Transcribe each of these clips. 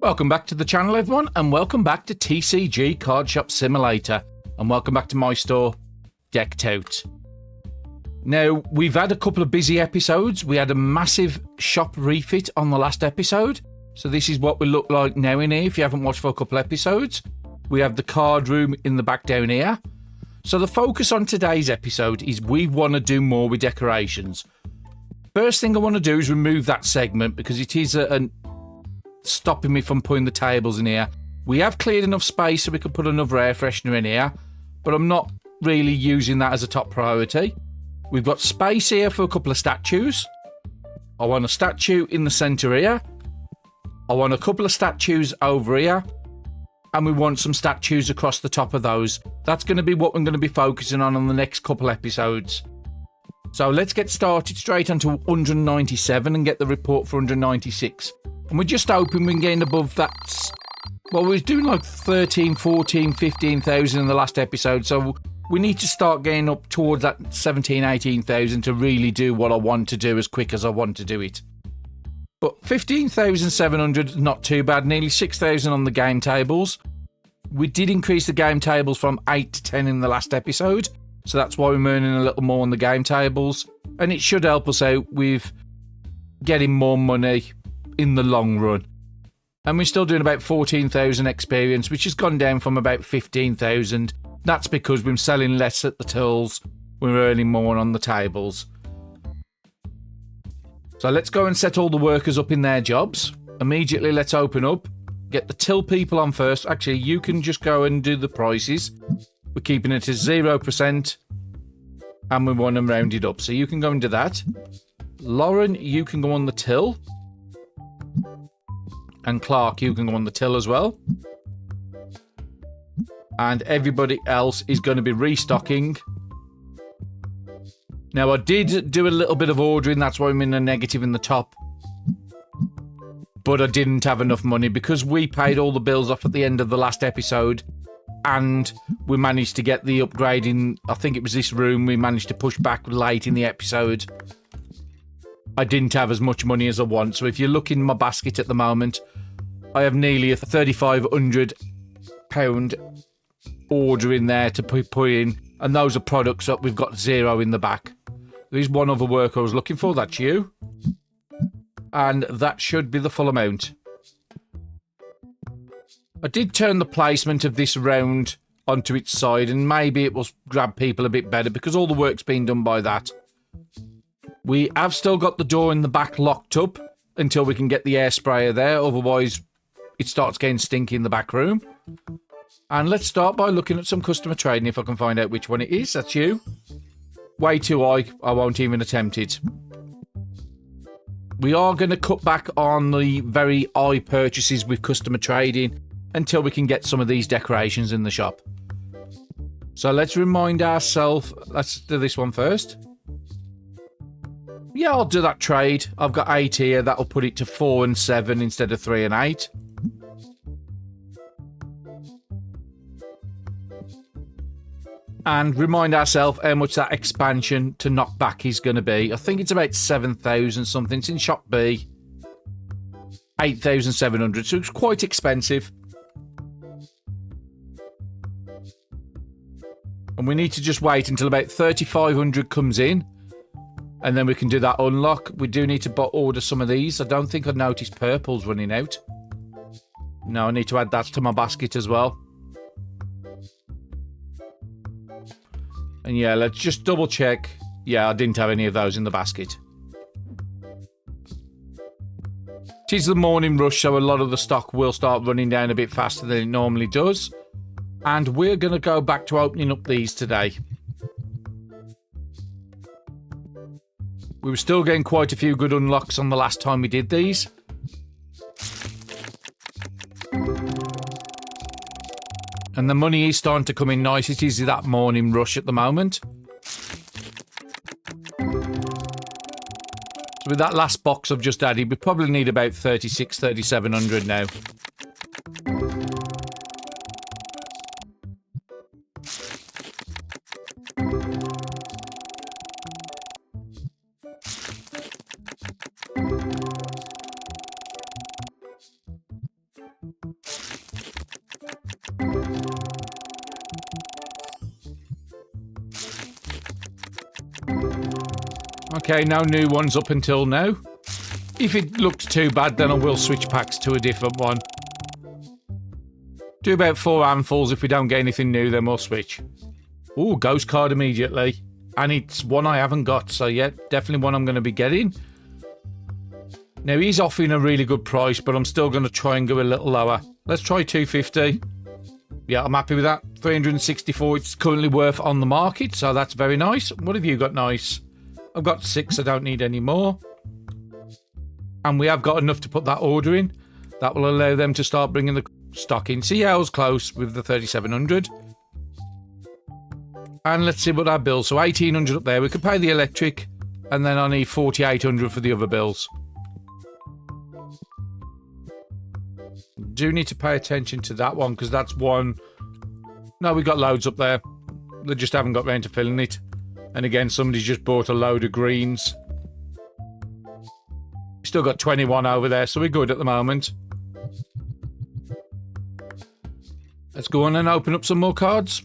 Welcome back to the channel, everyone, and welcome back to TCG Card Shop Simulator, and welcome back to my store, Decked Out. Now, we've had a couple of busy episodes. We had a massive shop refit on the last episode, so this is what we look like now in here if you haven't watched for a couple of episodes. We have the card room in the back down here. So the focus on today's episode is we want to do more with decorations. First thing I want to do is remove that segment because it is stopping me from putting the tables in here. We have cleared enough space so we can put another air freshener in here, but I'm not really using that as a top priority. We've got space here for a couple of statues. I want a statue in the centre here. I want a couple of statues over here. And we want some statues across the top of those. That's going to be what I'm going to be focusing on the next couple episodes. So let's get started straight onto 197 and get the report for 196. And we're just hoping we can get above that. Well, we was doing like 13, 14, 15,000 in the last episode. So we need to start getting up towards that 17, 18,000 to really do what I want to do as quick as I want to do it. But 15,700 is not too bad, nearly 6,000 on the game tables. We did increase the game tables from 8 to 10 in the last episode, so that's why we're earning a little more on the game tables. And it should help us out with getting more money in the long run. And we're still doing about 14,000 experience, which has gone down from about 15,000. That's because we're selling less at the tills, we're earning more on the tables. So let's go and set all the workers up in their jobs. Immediately, let's open up. Get the till people on first. Actually, you can just go and do the prices. We're keeping it at 0%. And we want them rounded up. So you can go and do that. Lauren, you can go on the till. And Clark, you can go on the till as well. And everybody else is going to be restocking. Now, I did do a little bit of ordering, that's why I'm in a negative in the top. But I didn't have enough money because we paid all the bills off at the end of the last episode. And we managed to get the upgrade in, I think it was this room, we managed to push back late in the episode. I didn't have as much money as I want, so if you look in my basket at the moment, I have nearly a £3,500 order in there to put in. And those are products that we've got 0 in the back. There's one other worker I was looking for, that's you. And that should be the full amount. I did turn the placement of this round onto its side and maybe it will grab people a bit better because all the work's been done by that. We have still got the door in the back locked up until we can get the air sprayer there, otherwise it starts getting stinky in the back room. And let's start by looking at some customer trading if I can find out which one it is. That's you. Way too high. I won't even attempt it. We are going to cut back on the very high purchases with customer trading until we can get some of these decorations in the shop. So let's remind ourselves. Let's do this one first. Yeah, I'll do that trade. I've got 8 here. That'll put it to 4 and 7 instead of 3 and 8. And remind ourselves how much that expansion to knock back is going to be. I think it's about 7,000 something. It's in shop B. 8,700. So it's quite expensive. And we need to just wait until about 3,500 comes in. And then we can do that unlock. We do need to order some of these. I don't think I'd noticed purple's running out. No, I need to add that to my basket as well. And yeah, let's just double check. Yeah, I didn't have any of those in the basket. It is the morning rush, so a lot of the stock will start running down a bit faster than it normally does. And we're going to go back to opening up these today. We were still getting quite a few good unlocks on the last time we did these. And the money is starting to come in nice. It is that morning rush at the moment. So with that last box I've just added, we probably need about 36, 3,700 now. Okay, no new ones up until now. If it looks too bad, then I will switch packs to a different one. Do about 4 handfuls. If we don't get anything new, then we'll switch. Ooh, ghost card immediately. And it's one I haven't got, so yeah, definitely one I'm going to be getting. Now, he's offering a really good price, but I'm still going to try and go a little lower. Let's try 250. Yeah, I'm happy with that. 364, it's currently worth on the market, so that's very nice. What have you got nice? I've got 6, I don't need any more. And we have got enough to put that order in. That will allow them to start bringing the stock in. See, I was close with the 3,700. And let's see what our bills. So 1,800 up there. We could pay the electric, and then I need 4,800 for the other bills. Do need to pay attention to that one, because that's one. No, we got loads up there. They just haven't got round to filling it. And again, somebody's just bought a load of greens. Still got 21 over there, so we're good at the moment. Let's go on and open up some more cards.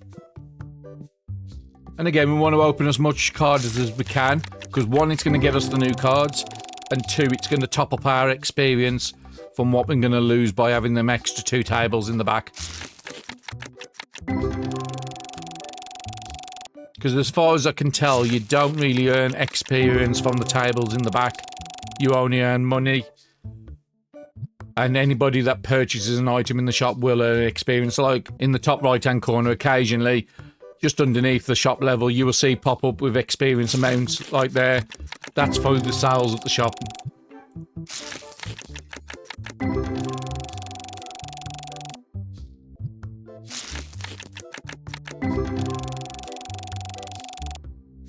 And again, we want to open as much cards as we can, because 1, it's going to get us the new cards, and 2, it's going to top up our experience from what we're going to lose by having them extra 2 tables in the back. Because as far as I can tell, you don't really earn experience from the tables in the back. You only earn money. And anybody that purchases an item in the shop will earn experience. Like in the top right-hand corner, occasionally, just underneath the shop level, you will see pop up with experience amounts like there. That's for the sales at the shop.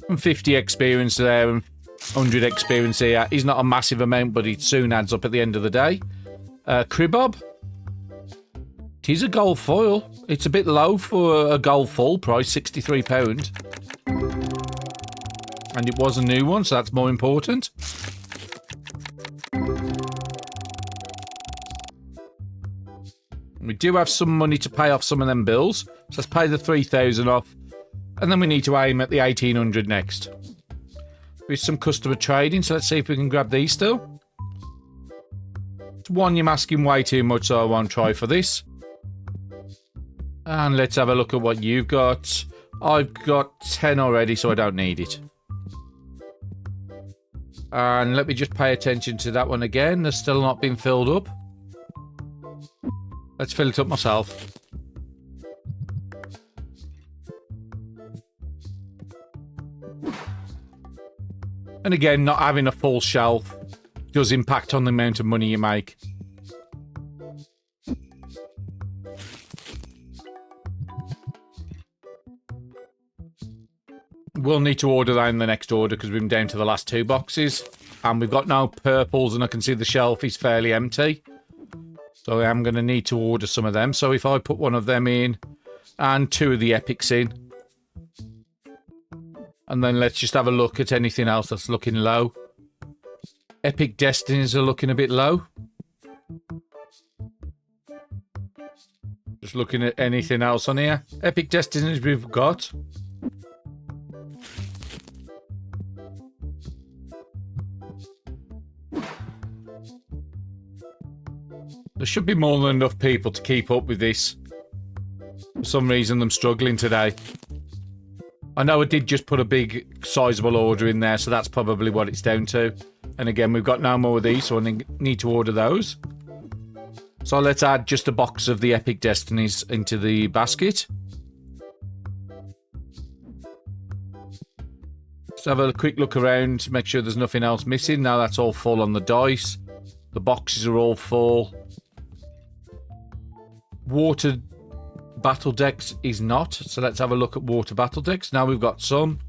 And 50 experience there and 100 experience here. Is not a massive amount, but it soon adds up at the end of the day. Cribob. It is a gold foil. It's a bit low for a gold full price, £63. And it was a new one, so that's more important. We do have some money to pay off some of them bills. So let's pay the 3,000 off. And then we need to aim at the 1,800 next. With some customer trading, so let's see if we can grab these still. It's one you're asking way too much, so I won't try for this. And let's have a look at what you've got. I've got 10 already, so I don't need it. And let me just pay attention to that one again. They're still not been filled up. Let's fill it up myself. And again, not having a full shelf does impact on the amount of money you make. We'll need to order that in the next order because we've been down to the last 2 boxes. And we've got no purples, and I can see the shelf is fairly empty. So I am going to need to order some of them. So if I put one of them in and 2 of the epics in. And then let's just have a look at anything else that's looking low. Epic Destinies are looking a bit low. Just looking at anything else on here. Epic Destinies we've got. There should be more than enough people to keep up with this. For some reason, I'm struggling today. I know I did just put a big, sizable order in there, so that's probably what it's down to. And again, we've got no more of these, so I need to order those. So let's add just a box of the Epic Destinies into the basket. Let's have a quick look around to make sure there's nothing else missing. Now that's all full on the dice. The boxes are all full. Water battle decks is not, so let's have a look at water battle decks. Now we've got some.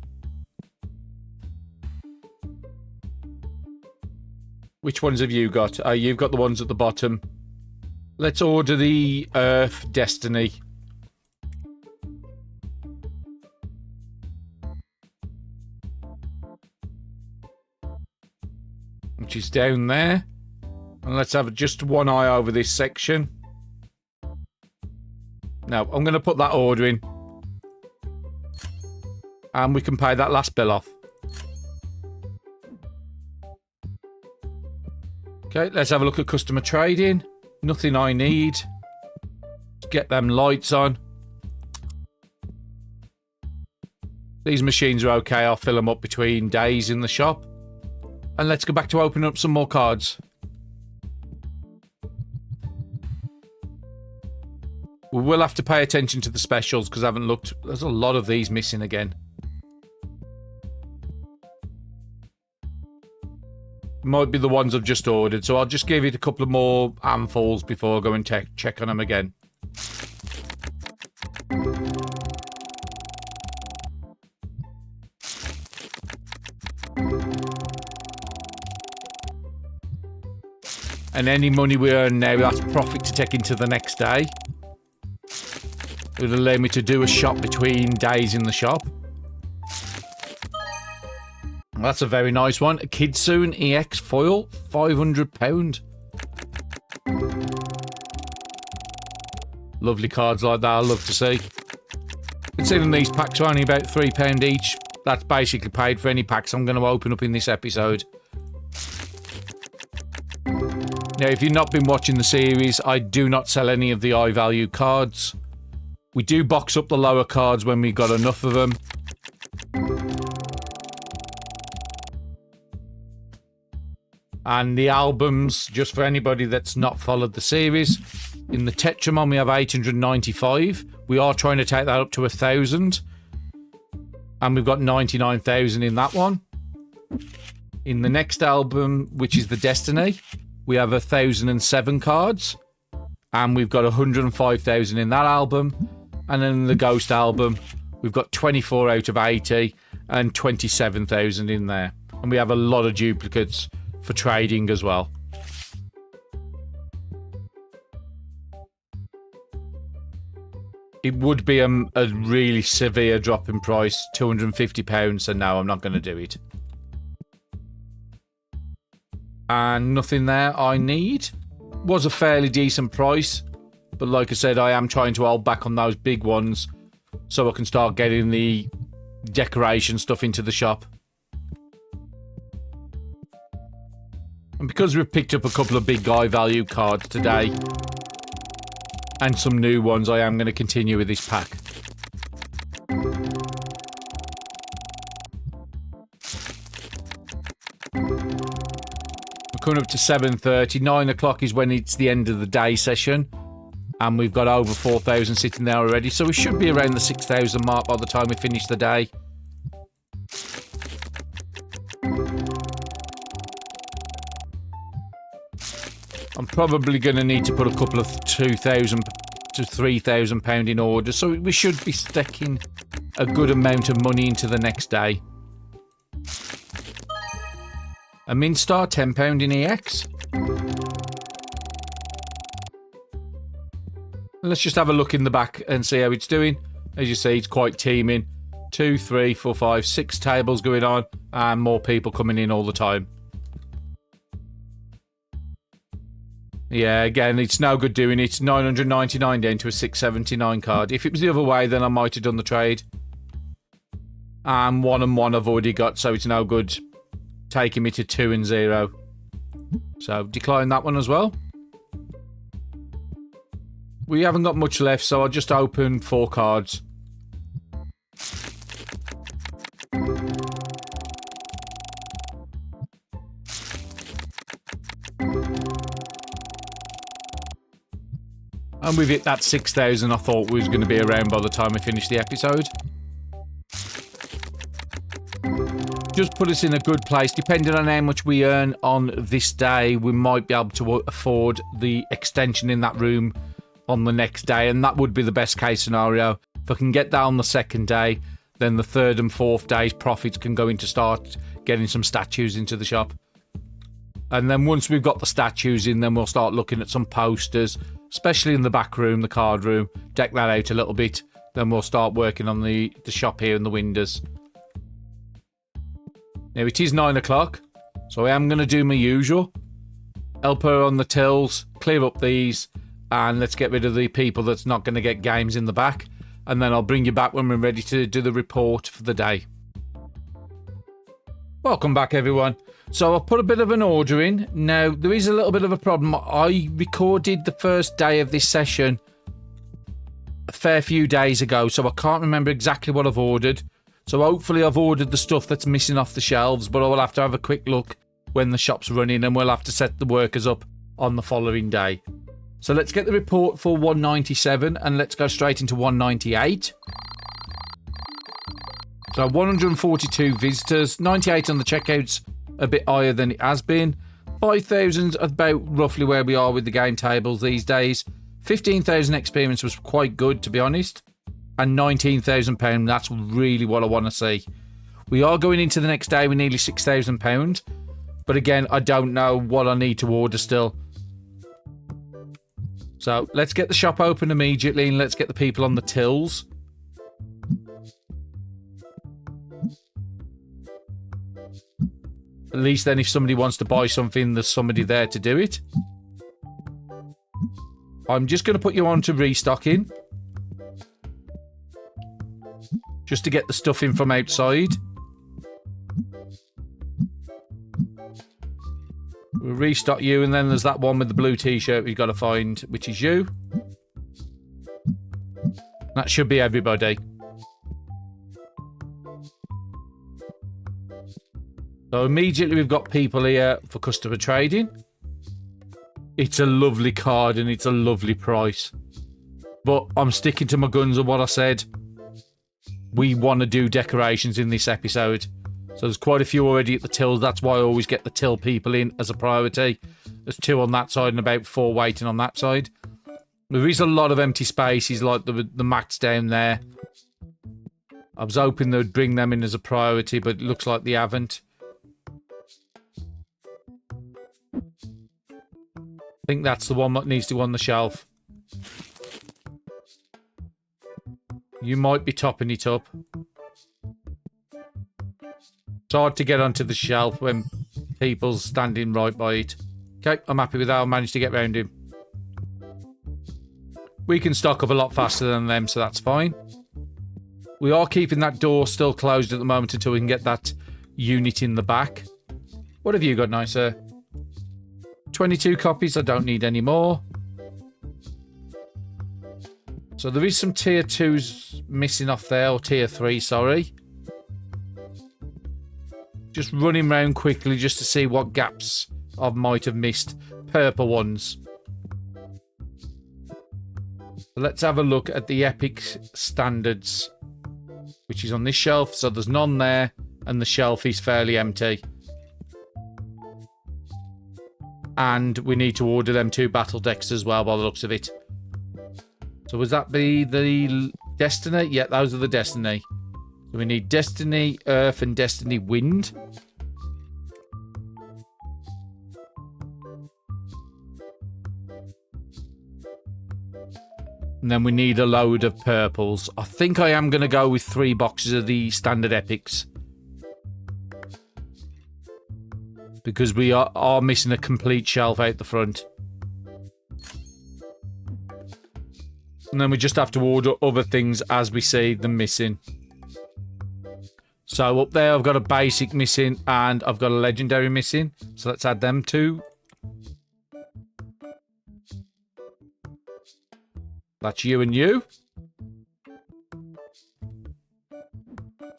Which ones have you got? You've got the ones at the bottom. Let's order the Earth Destiny. Which is down there. And let's have just one eye over this section. No, I'm going to put that order in. And we can pay that last bill off. Okay, let's have a look at customer trading. Nothing I need. Get them lights on. These machines are okay. I'll fill them up between days in the shop. And let's go back to opening up some more cards. We will have to pay attention to the specials because I haven't looked. There's a lot of these missing again. Might be the ones I've just ordered, so I'll just give it a couple of more handfuls before I go and check on them again. And any money we earn now, that's profit to take into the next day. It would allow me to do a shop between days in the shop. That's a very nice one. A Kidsoon EX foil, £500. Lovely cards like that, I love to see. Considering these packs are only about £3 each, that's basically paid for any packs I'm going to open up in this episode. Now, if you've not been watching the series, I do not sell any of the high value cards. We do box up the lower cards when we got enough of them. And the albums, just for anybody that's not followed the series, in the Tetramon we have 895. We are trying to take that up to 1,000. And we've got 99,000 in that one. In the next album, which is the Destiny, we have 1,007 cards. And we've got 105,000 in that album. And then in the Ghost album, we've got 24 out of 80 and 27,000 in there. And we have a lot of duplicates for trading as well. It would be a really severe drop in price, £250, so no, I'm not going to do it. And nothing there I need. Was a fairly decent price, but like I said, I am trying to hold back on those big ones so I can start getting the decoration stuff into the shop. And because we've picked up a couple of big high value cards today and some new ones, I am going to continue with this pack. We're coming up to 7:30. 9 o'clock is when it's the end of the day session. And we've got over 4,000 sitting there already. So we should be around the 6,000 mark by the time we finish the day. I'm probably going to need to put a couple of £2,000 to £3,000 in order, so we should be sticking a good amount of money into the next day. A Minstar, £10 in EX. Let's just have a look in the back and see how it's doing. As you see, it's quite teeming. 2, 3, 4, 5, 6 tables going on, and more people coming in all the time. Yeah, again, it's no good doing it. 999 down to a 679 card. If it was the other way, then I might have done the trade. And 1 and 1 I've already got, so it's no good taking me to 2 and 0. So, decline that one as well. We haven't got much left, so I'll just open 4 cards. And we've hit that 6,000 I thought was going to be around by the time we finish the episode. Just put us in a good place. Depending on how much we earn on this day, we might be able to afford the extension in that room on the next day. And that would be the best case scenario. If I can get that on the second day, then the third and fourth day's profits can go into start getting some statues into the shop. And then once we've got the statues in, then we'll start looking at some posters, especially in the back room, the card room. Deck that out a little bit. Then we'll start working on the shop here and the windows. Now it is 9 o'clock, so I am going to do my usual. Help her on the tills, clear up these, and let's get rid of the people that's not going to get games in the back. And then I'll bring you back when we're ready to do the report for the day. Welcome back, everyone. So I've put a bit of an order in. Now, there is a little bit of a problem. I recorded the first day of this session a fair few days ago, so I can't remember exactly what I've ordered. So hopefully I've ordered the stuff that's missing off the shelves, but I will have to have a quick look when the shop's running, and we'll have to set the workers up on the following day. So let's get the report for 197, and let's go straight into 198. So 142 visitors, 98 on the checkouts, a bit higher than it has been. 5,000 about roughly where we are with the game tables these days. 15,000 experience was quite good, to be honest. And £19,000, that's really what I want to see. We are going into the next day with nearly £6,000. But again, I don't know what I need to order still. So let's get the shop open immediately and let's get the people on the tills. At least then if somebody wants to buy something, there's somebody there to do it. I'm just going to put you on to restocking. Just to get the stuff in from outside. We'll restock you, and then there's that one with the blue t-shirt we've got to find, which is you. That should be everybody. So immediately we've got people here for customer trading. It's a lovely card and it's a lovely price. But I'm sticking to my guns of what I said. We want to do decorations in this episode. So there's quite a few already at the tills. That's why I always get the till people in as a priority. There's 2 on that side and about 4 waiting on that side. There is a lot of empty spaces like the mats down there. I was hoping they'd bring them in as a priority, but it looks like they haven't. I think that's the one that needs to go on the shelf. You might be topping it up. It's hard to get onto the shelf when people's standing right by it. Okay, I'm happy with that. I managed to get round him. We can stock up a lot faster than them, so that's fine. We are keeping that door still closed at the moment until we can get that unit in the back. What have you got, nice sir? 22 copies. I don't need any more. So there is some tier 2s missing off there, or tier 3, sorry. Just running around quickly just to see what gaps I might have missed. Purple ones. So let's have a look at the Epic Standards, which is on this shelf. So there's none there, and the shelf is fairly empty. And we need to order them 2 battle decks as well, by the looks of it. So would that be the Destiny? Yeah, those are the Destiny. So we need Destiny Earth and Destiny Wind. And then we need a load of purples. I think I am going to go with 3 boxes of the standard epics. Because we are missing a complete shelf out the front. And then we just have to order other things as we see them missing. So up there I've got a basic missing and I've got a legendary missing. So let's add them 2. That's you and you.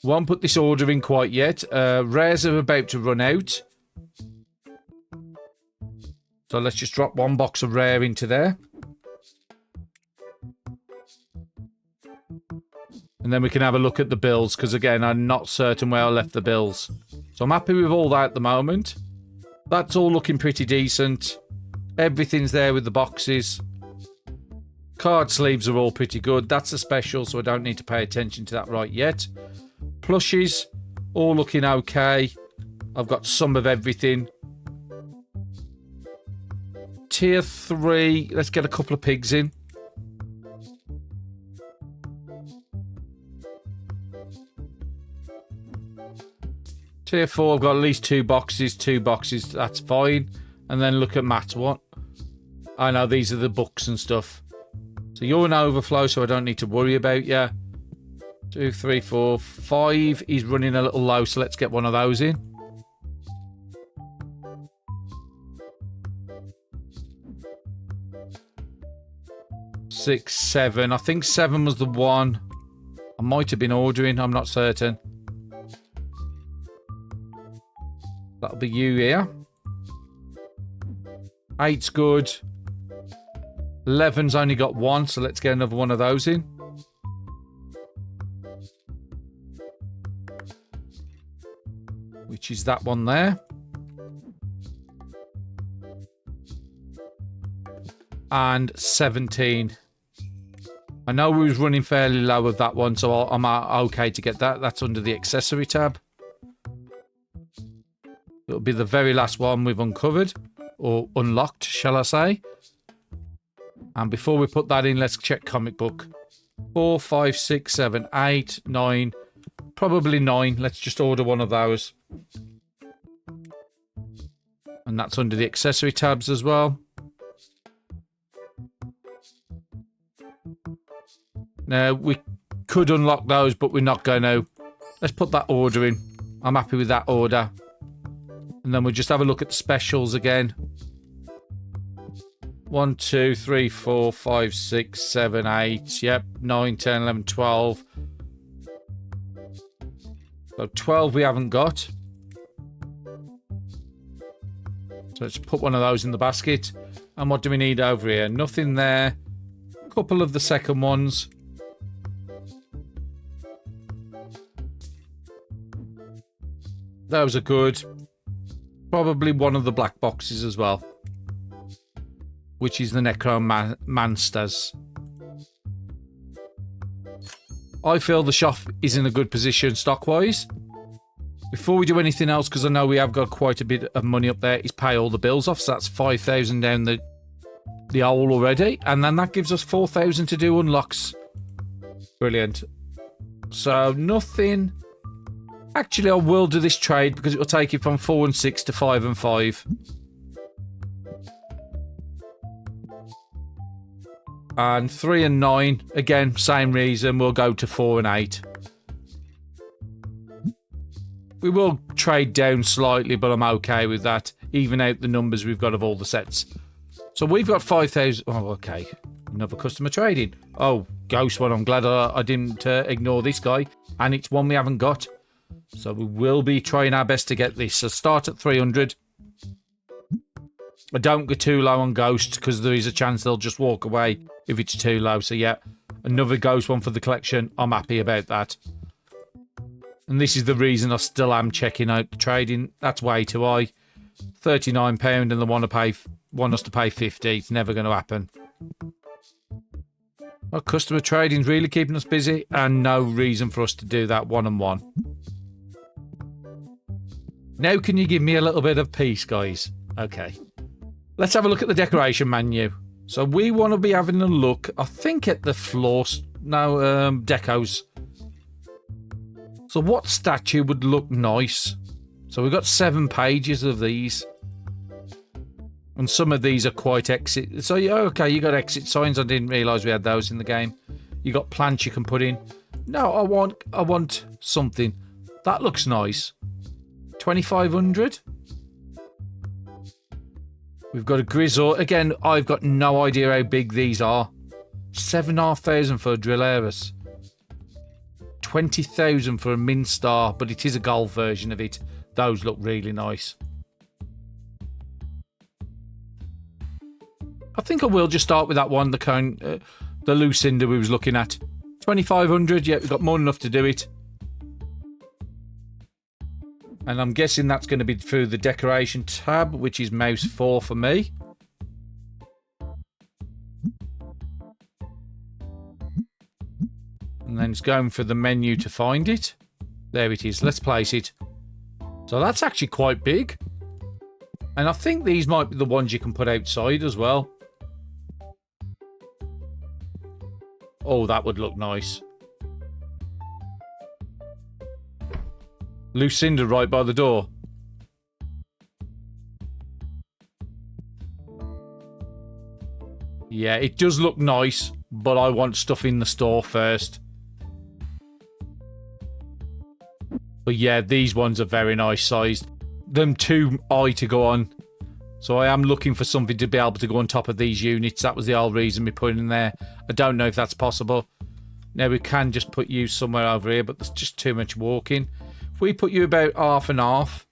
Won't put this order in quite yet. Rares are about to run out. So let's just drop 1 box of rare into there. And then we can have a look at the bills, because again, I'm not certain where I left the bills. So I'm happy with all that at the moment. That's all looking pretty decent. Everything's there with the boxes. Card sleeves are all pretty good. That's a special, so I don't need to pay attention to that right yet. Plushies, all looking okay. I've got some of everything. Tier 3, let's get a couple of pigs in. Tier 4, I've got at least 2 boxes, that's fine. And then look at Matt's one. I know these are the books and stuff. So you're an overflow, so I don't need to worry about you. 2, 3, 4, 5. He's running a little low, so let's get one of those in. Six, 7. I think 7 was the one. I might have been ordering. I'm not certain. That'll be you here. 8's good. 11's only got 1, so let's get another one of those in. Which is that one there. And 17. I know we was running fairly low with that one, so I'm okay to get that. That's under the accessory tab. It'll be the very last one we've uncovered. Or unlocked, shall I say. And before we put that in, let's check comic book. 4, 5, 6, 7, 8, 9. Probably 9. Let's just order one of those. And that's under the accessory tabs as well. Now, we could unlock those, but we're not going to. Let's put that order in. I'm happy with that order. And then we'll just have a look at the specials again. 1, 2, 3, 4, 5, 6, 7, 8. Yep, 9, 10, 11, 12. So 12 we haven't got. So let's put one of those in the basket. And what do we need over here? Nothing there. A couple of the second ones. Those are good. Probably one of the black boxes as well. Which is the Necromancers. I feel the shop is in a good position stock-wise. Before we do anything else, because I know we have got quite a bit of money up there, is pay all the bills off. So that's 5,000 down the hole already. And then that gives us 4,000 to do unlocks. Brilliant. So nothing... Actually, I will do this trade because it will take it from 4 and 6 to 5 and 5. And 3 and 9, again, same reason, we'll go to 4 and 8. We will trade down slightly, but I'm okay with that. Even out the numbers we've got of all the sets. So we've got 5,000... Oh, okay. Another customer trading. Oh, ghost one. I'm glad I didn't ignore this guy. And it's one we haven't got. So we will be trying our best to get this. So start at 300. I don't go too low on Ghost because there is a chance they'll just walk away if it's too low. So yeah, another Ghost one for the collection. I'm happy about that. And this is the reason I still am checking out the trading. That's way too high. £39 and they want us to pay 50. It's never going to happen. Our customer trading's really keeping us busy and no reason for us to do that one-on-one. Now can you give me a little bit of peace, guys? Okay. Let's have a look at the decoration menu. So we want to be having a look, I think, at the floors. No, decos. So what statue would look nice? So we've got 7 pages of these. And some of these are quite exit. So, okay, you got exit signs. I didn't realise we had those in the game. You got plants you can put in. No, I want something. That looks nice. 2,500. We've got a Grizzle. Again, I've got no idea how big these are. 7,500 for a Drilleris. 20,000 for a Minstar, but it is a gold version of it. Those look really nice. I think I will just start with that one, the Lucinda we was looking at. 2,500, yeah, we've got more than enough to do it. And I'm guessing that's going to be through the decoration tab, which is mouse 4 for me. And then it's going for the menu to find it. There it is. Let's place it. So that's actually quite big. And I think these might be the ones you can put outside as well. Oh, that would look nice. Lucinda right by the door. Yeah, it does look nice, but I want stuff in the store first. But yeah, these ones are very nice sized. Them too high to go on. So I am looking for something to be able to go on top of these units. That was the whole reason we put in there. I don't know if that's possible. Now we can just put you somewhere over here, but there's just too much walking. If we put you about half and half.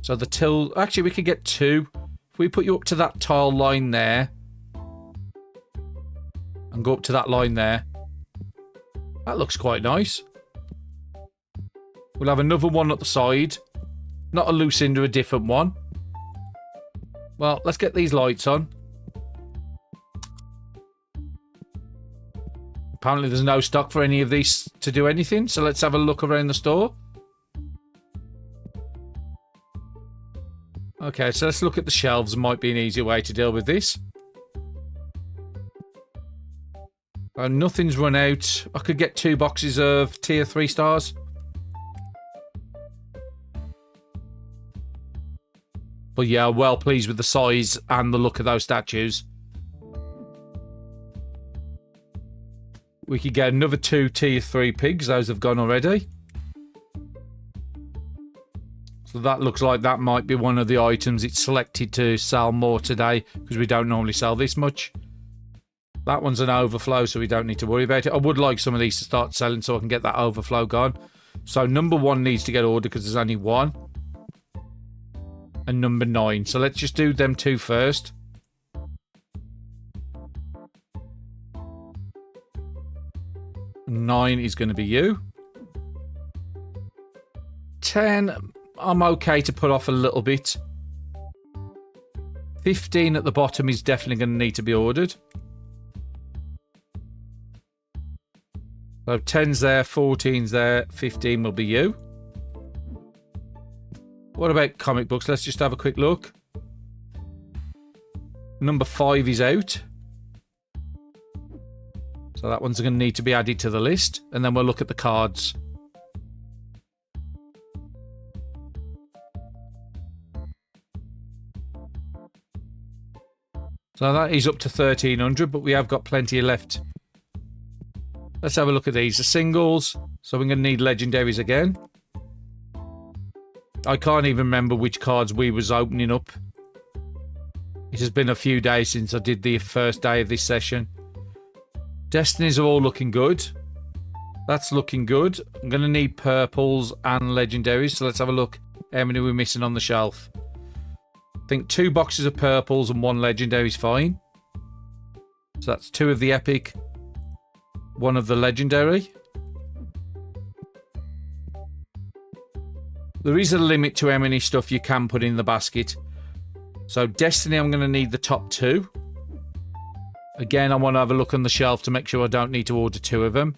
So the till... Actually, we could get 2. If we put you up to that tile line there. And go up to that line there. That looks quite nice. We'll have another one at the side. Not a Lucinda, a different one. Well, let's get these lights on. Apparently there's no stock for any of these to do anything, so let's have a look around the store. Okay, so let's look at the shelves. It might be an easier way to deal with this. Nothing's run out. I could get 2 boxes of tier 3 stars. But yeah, well pleased with the size and the look of those statues. We could get another 2 tier 3 pigs. Those have gone already. So that looks like that might be one of the items it's selected to sell more today, because we don't normally sell this much. That one's an overflow, so we don't need to worry about it. I would like some of these to start selling so I can get that overflow gone. So number 1 needs to get ordered because there's only 1. And number 9. So let's just do them 2 first. 9 is going to be you. 10, I'm okay to put off a little bit. 15 at the bottom is definitely going to need to be ordered. So 10's there, 14's there, 15 will be you. What about comic books? Let's just have a quick look. Number 5 is out. So that one's going to need to be added to the list. And then we'll look at the cards. So that is up to 1,300, but we have got plenty left. Let's have a look at these. The singles. So we're going to need legendaries again. I can't even remember which cards we was opening up. It has been a few days since I did the first day of this session. Destinies are all looking good. That's looking good. I'm going to need purples and legendaries. So let's have a look how many we're missing on the shelf. I think 2 boxes of purples and 1 legendary is fine. So that's 2 of the epic, 1 of the legendary. There is a limit to how many stuff you can put in the basket. So Destiny, I'm going to need the top 2. Again, I want to have a look on the shelf to make sure I don't need to order 2 of them.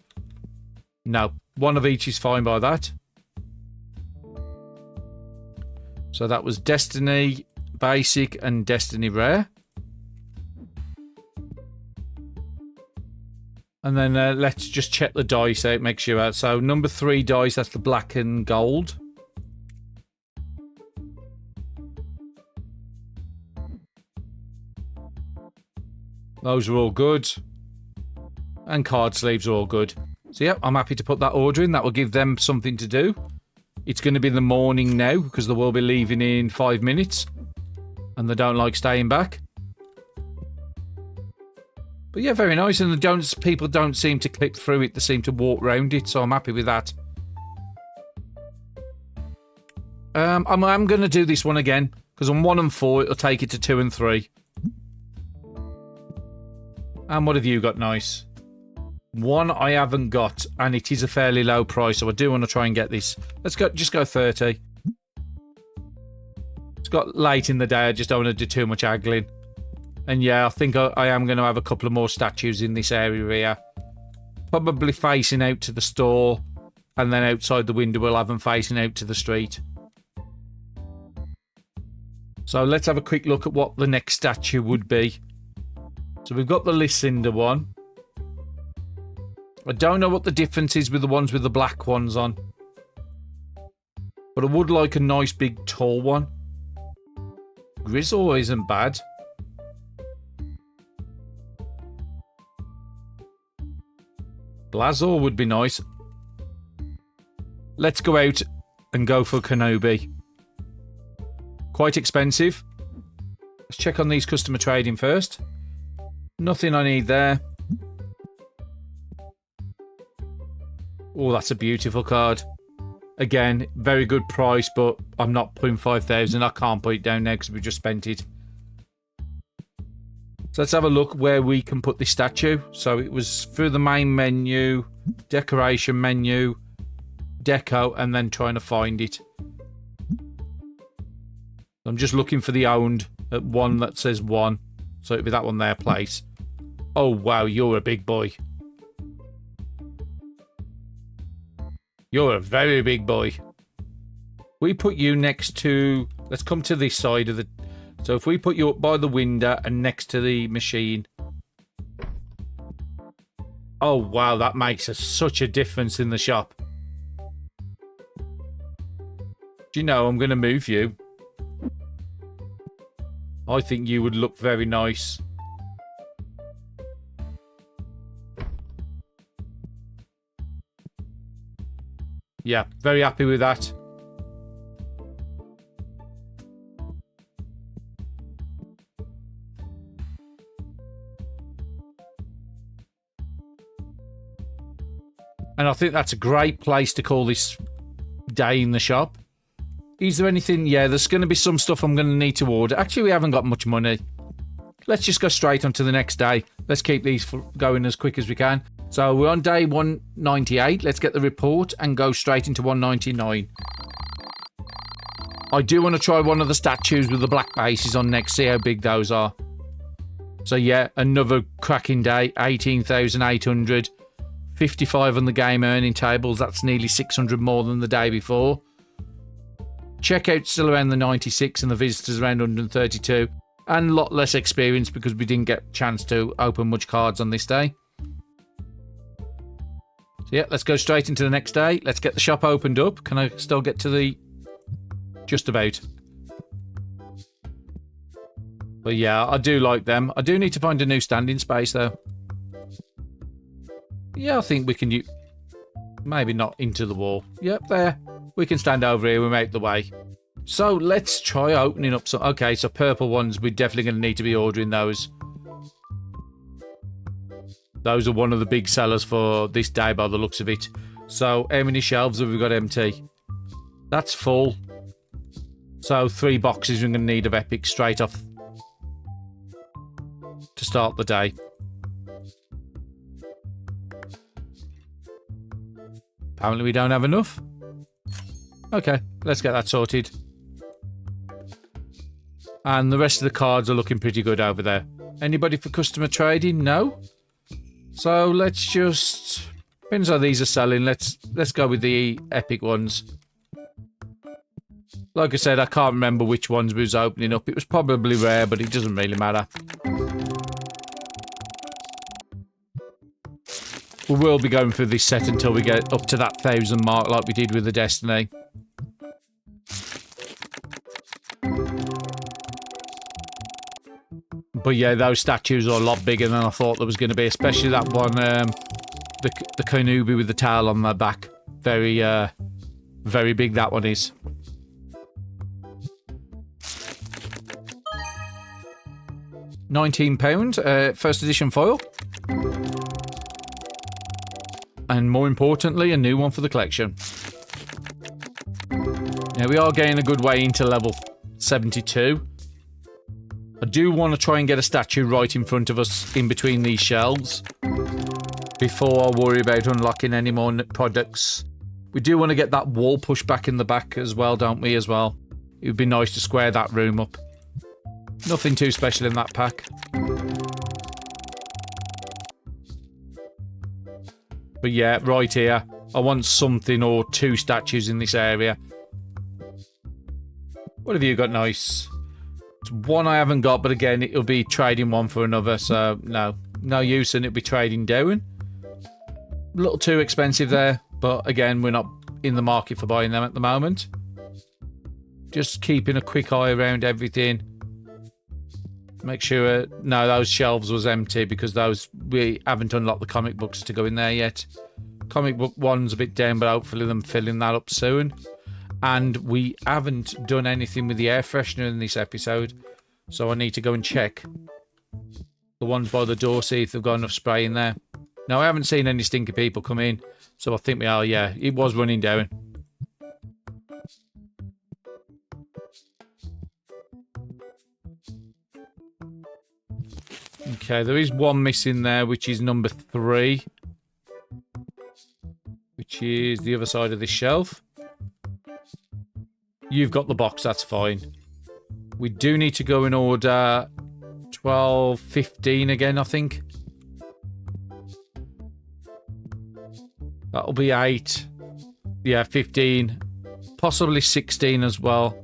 No, 1 of each is fine by that. So that was Destiny Basic and Destiny Rare. And then let's just check the dice out, make sure. So number 3 dice, that's the black and gold. Those are all good. And card sleeves are all good. So yeah, I'm happy to put that order in. That will give them something to do. It's going to be the morning now because they will be leaving in 5 minutes. And they don't like staying back. But yeah, very nice. And people don't seem to click through it. They seem to walk around it. So I'm happy with that. I'm going to do this one again. Because on 1 and 4, it'll take it to 2 and 3. And what have you got nice? 1 I haven't got, and it is a fairly low price, so I do want to try and get this. Let's go, just go 30. It's got late in the day, I just don't want to do too much haggling. And yeah, I think I am going to have a couple of more statues in this area here. Probably facing out to the store, and then outside the window we'll have them facing out to the street. So let's have a quick look at what the next statue would be. So we've got the Lucinda one. I don't know what the difference is with the ones with the black ones on. But I would like a nice big tall one. Grizzle isn't bad. Blazor would be nice. Let's go out and go for Kenobi. Quite expensive. Let's check on these customer trading first. Nothing I need there. Oh, that's a beautiful card. Again, very good price, but I'm not putting 5,000. I can't put it down now because we just spent it. So let's have a look where we can put this statue. So it was through the main menu, decoration menu, deco, and then trying to find it. I'm just looking for the owned at one that says 1. So it'll be that one there, place. Oh, wow, you're a big boy. You're a very big boy. We put you next to... Let's come to this side of the... So if we put you up by the window and next to the machine... Oh, wow, that makes such a difference in the shop. Do you know, I'm going to move you. I think you would look very nice. Yeah, very happy with that. And I think that's a great place to call this day in the shop. Is there anything? Yeah, there's going to be some stuff I'm going to need to order. Actually, we haven't got much money. Let's just go straight on to the next day. Let's keep these going as quick as we can. So we're on day 198. Let's get the report and go straight into 199. I do want to try one of the statues with the black bases on next, see how big those are. So yeah, another cracking day. 18,800. 55 on the game earning tables. That's nearly 600 more than the day before. Checkout still around the 96 and the visitors around 132. And a lot less experience because we didn't get a chance to open much cards on this day. So yeah, let's go straight into the next day. Let's get the shop opened up. Can I still get to the... Just about. But yeah, I do like them. I do need to find a new standing space though. Yeah, I think we can use... Maybe not into the wall. Yep, there. We can stand over here. We make the way. So let's try opening up some... Okay, so purple ones. We're definitely going to need to be ordering those. Those are one of the big sellers for this day by the looks of it. So how many shelves have we got empty? That's full. So 3 boxes we're going to need of Epic straight off to start the day. Apparently we don't have enough. Okay, let's get that sorted. And the rest of the cards are looking pretty good over there. Anybody for customer trading? No. So let's just... Depends how these are selling. Let's go with the Epic ones. Like I said, I can't remember which ones we was opening up. It was probably rare, but it doesn't really matter. We will be going through this set until we get up to that 1,000 mark like we did with the Destiny. But yeah, those statues are a lot bigger than I thought there was going to be, especially that one, the Kenobi with the tail on their back. Very, very big that one is. £19, first edition foil. And more importantly, a new one for the collection. Now we are getting a good way into level 72. I do want to try and get a statue right in front of us in between these shelves before I worry about unlocking any more products. We do want to get that wall pushed back in the back as well, don't we, as well? It would be nice to square that room up. Nothing too special in that pack. But yeah, right here, I want something or 2 statues in this area. What have you got nice? It's one I haven't got, but again, it'll be trading one for another, so no use, and it'll be trading down. A little too expensive there, but again, we're not in the market for buying them at the moment. Just keeping a quick eye around everything. Make sure... no, those shelves was empty because we haven't unlocked the comic books to go in there yet. Comic book one's a bit down, but hopefully them filling that up soon. And we haven't done anything with the air freshener in this episode. So I need to go and check the ones by the door, see if they've got enough spray in there. Now, I haven't seen any stinky people come in. So I think we are, yeah. It was running down. Okay, there is one missing there, which is number 3. Which is the other side of this shelf. You've got the box, that's fine. We do need to go and order 12, 15 again, I think. That'll be 8. Yeah, 15. Possibly 16 as well.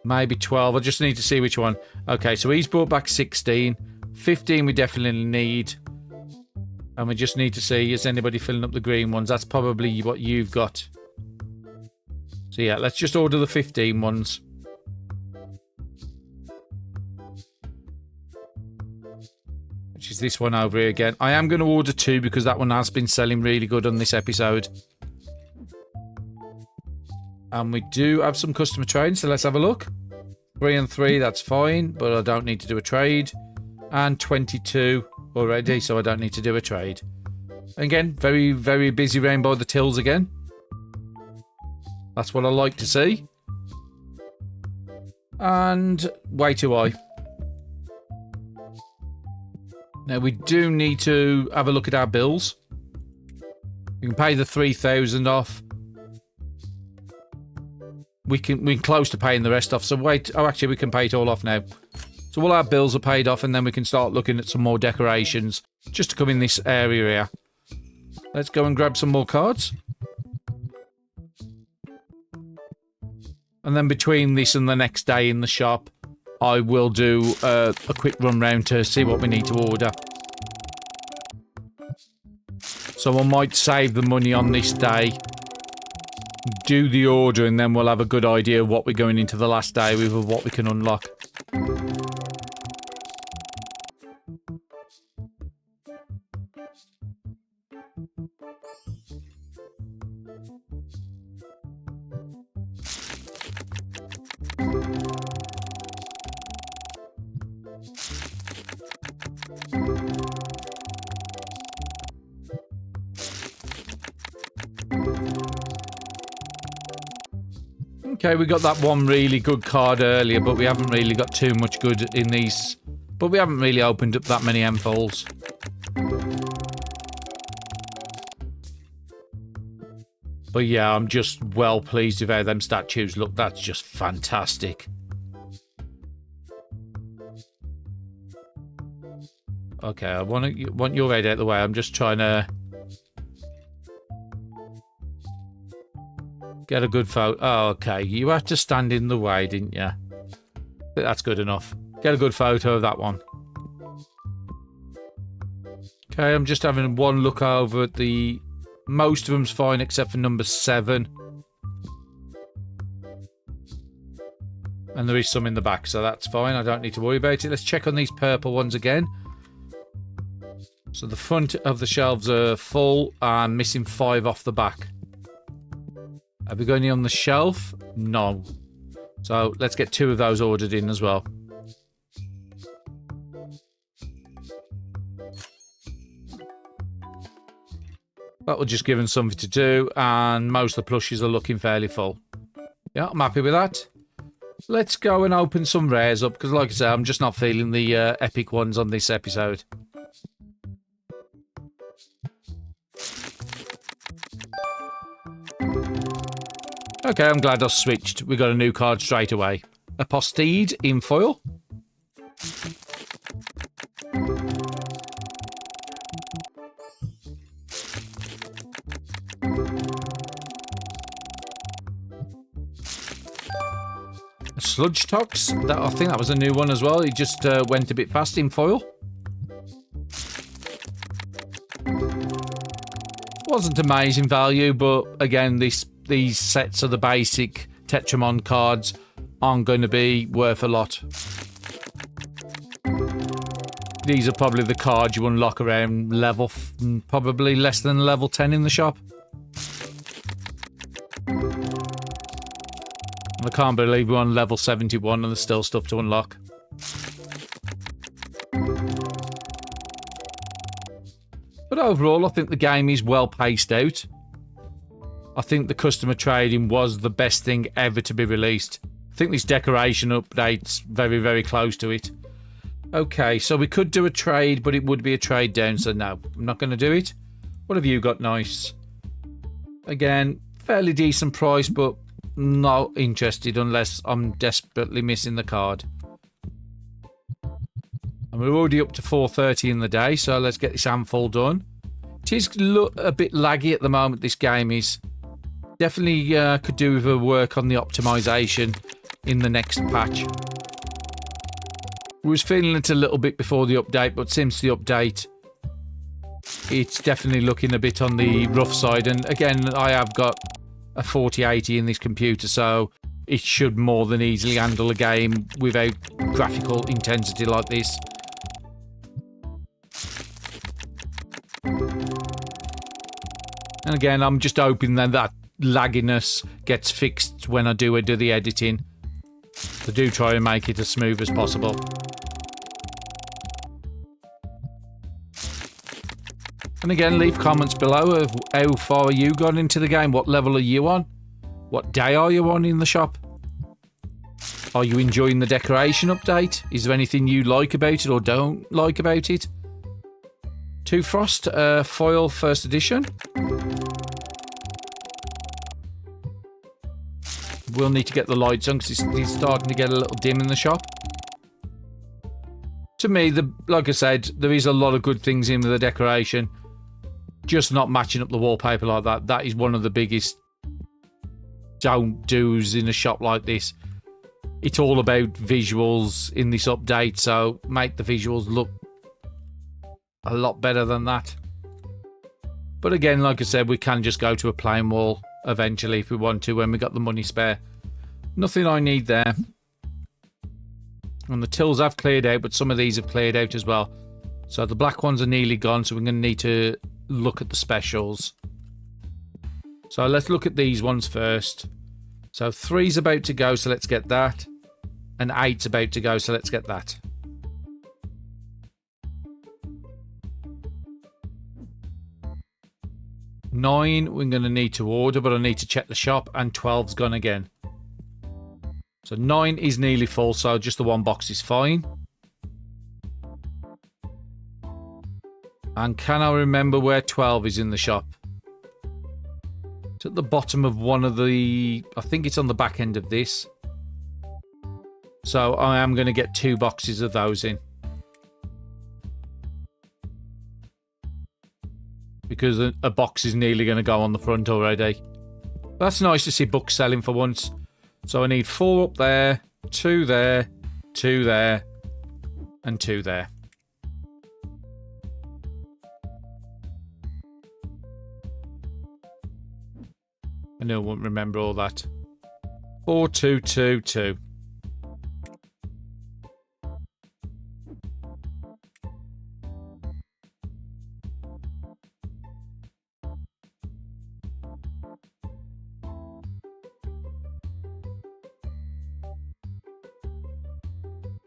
Maybe 12. I just need to see which one. Okay, so he's brought back 16. 15 we definitely need. And we just need to see, is anybody filling up the green ones? That's probably what you've got. So yeah, let's just order the 15 ones. Which is this one over here again. I am going to order 2 because that one has been selling really good on this episode. And we do have some customer trades, so let's have a look. 3 and 3, that's fine, but I don't need to do a trade. And 22 already, so I don't need to do a trade. Again, very, very busy round by the tills again. That's what I like to see. And way too high. Now, we do need to have a look at our bills. We can pay the 3,000 off. We're close to paying the rest off, so wait. Oh, actually, we can pay it all off now. So all our bills are paid off, and then we can start looking at some more decorations just to come in this area here. Let's go and grab some more cards. And then between this and the next day in the shop, I will do a quick run round to see what we need to order. So I might save the money on this day, do the order, and then we'll have a good idea of what we're going into the last day with, of what we can unlock. Okay, we got that one really good card earlier, but we haven't really got too much good in these. But we haven't really opened up that many M-Folds. But yeah, I'm just well pleased with how them statues look. That's just fantastic. Okay, I want your head out of the way. I'm just trying to get a good photo. Oh, okay. You had to stand in the way, didn't you? That's good enough. Get a good photo of that one. Okay, I'm just having one look over at the... Most of them's fine except for number 7. And there is some in the back, so that's fine. I don't need to worry about it. Let's check on these purple ones again. So the front of the shelves are full and missing 5 off the back. Have we got any on the shelf? No. So let's get 2 of those ordered in as well. That will just give them something to do, and most of the plushies are looking fairly full. Yeah, I'm happy with that. Let's go and open some rares up, because like I said, I'm just not feeling the epic ones on this episode. Okay, I'm glad I switched. We got a new card straight away. A Postede in foil. A Sludge Tox. I think that was a new one as well. It just went a bit fast in foil. Wasn't amazing value, but again, these sets are the basic Tetramon cards aren't going to be worth a lot. These are probably the cards you unlock around level, probably less than level 10 in the shop. I can't believe we're on level 71 and there's still stuff to unlock. But overall, I think the game is well paced out. I think the customer trading was the best thing ever to be released. I think this decoration update's very, very close to it. Okay, so we could do a trade, but it would be a trade down, so no, I'm not going to do it. What have you got nice? Again, fairly decent price, but not interested unless I'm desperately missing the card. And we're already up to 4:30 in the day, so let's get this handful done. It is a bit laggy at the moment, this game is. Definitely could do with a work on the optimization in the next patch. We was feeling it a little bit before the update, but since the update, it's definitely looking a bit on the rough side. And again, I have got a 4080 in this computer, so it should more than easily handle a game without graphical intensity like this. And again, I'm just hoping then that lagginess gets fixed when I do the editing. So do try and make it as smooth as possible. And again, leave comments below of how far you got into the game. What level are you on? What day are you on in the shop? Are you enjoying the decoration update? Is there anything you like about it or don't like about it? Two Frost foil first edition. We'll need to get the lights on because it's starting to get a little dim in the shop. To me, like I said, there is a lot of good things in the decoration. Just not matching up the wallpaper like that. That is one of the biggest don't do's in a shop like this. It's all about visuals in this update, so make the visuals look a lot better than that. But again, like I said, we can just go to a plain wall eventually if we want to when we got the money spare. Nothing I need there. And the tills have cleared out, but some of these have cleared out as well. So the black ones are nearly gone, so we're going to need to look at the specials. So let's look at these ones first. So 3's about to go, so let's get that. And 8's about to go, so let's get that. Nine, we're going to need to order, but I need to check the shop. And 12's gone again. So 9 is nearly full, so just the one box is fine. And can I remember where 12 is in the shop? It's at the bottom of one of the... I think it's on the back end of this. So I am going to get 2 boxes of those in. Because a box is nearly going to go on the front already. That's nice to see books selling for once. So I need 4 up there, 2 there, 2 there, and 2 there. I know I won't remember all that. 4, 2, 2, 2.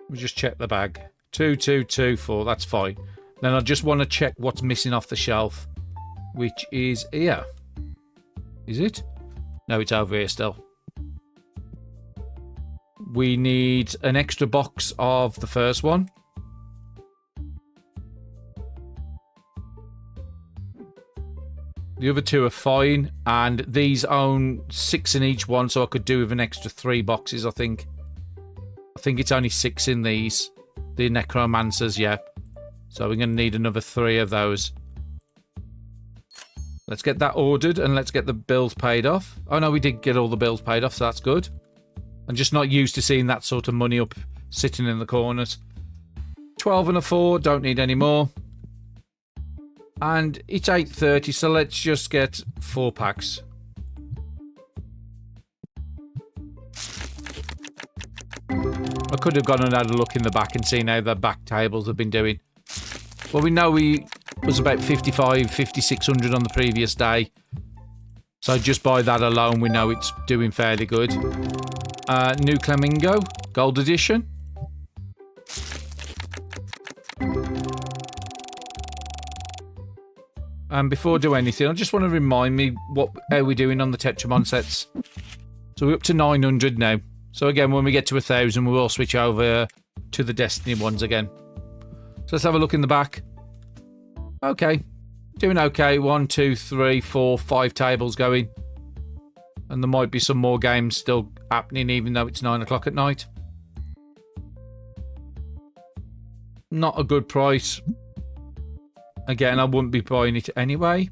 We just check the bag. 2, 2, 2, 4. That's fine. Then I just want to check what's missing off the shelf, which is here. Is it? No, it's over here still. We need an extra box of the first one. The other 2 are fine, and these own 6 in each one, so I could do with an extra 3 boxes, I think. I think it's only 6 in these. The Necromancers, yeah. So we're going to need another 3 of those. Let's get that ordered and let's get the bills paid off. Oh no, we did get all the bills paid off, so that's good. I'm just not used to seeing that sort of money up sitting in the corners. 12 and a 4, don't need any more. And it's 8:30, so let's just get 4 packs. could have gone and had a look in the back and seen how the back tables have been doing. Well, we know we was about 5,600 on the previous day. So just by that alone, we know it's doing fairly good. New Flamingo, Gold Edition. And before I do anything, I just want to remind me how we're doing on the Tetramon sets. So we're up to 900 now. So again, when we get to 1,000, we will switch over to the Destiny ones again. So let's have a look in the back. Okay. Doing okay. 1, 2, 3, 4, 5 tables going. And there might be some more games still happening even though it's 9 o'clock at night. Not a good price. Again, I wouldn't be buying it anyway.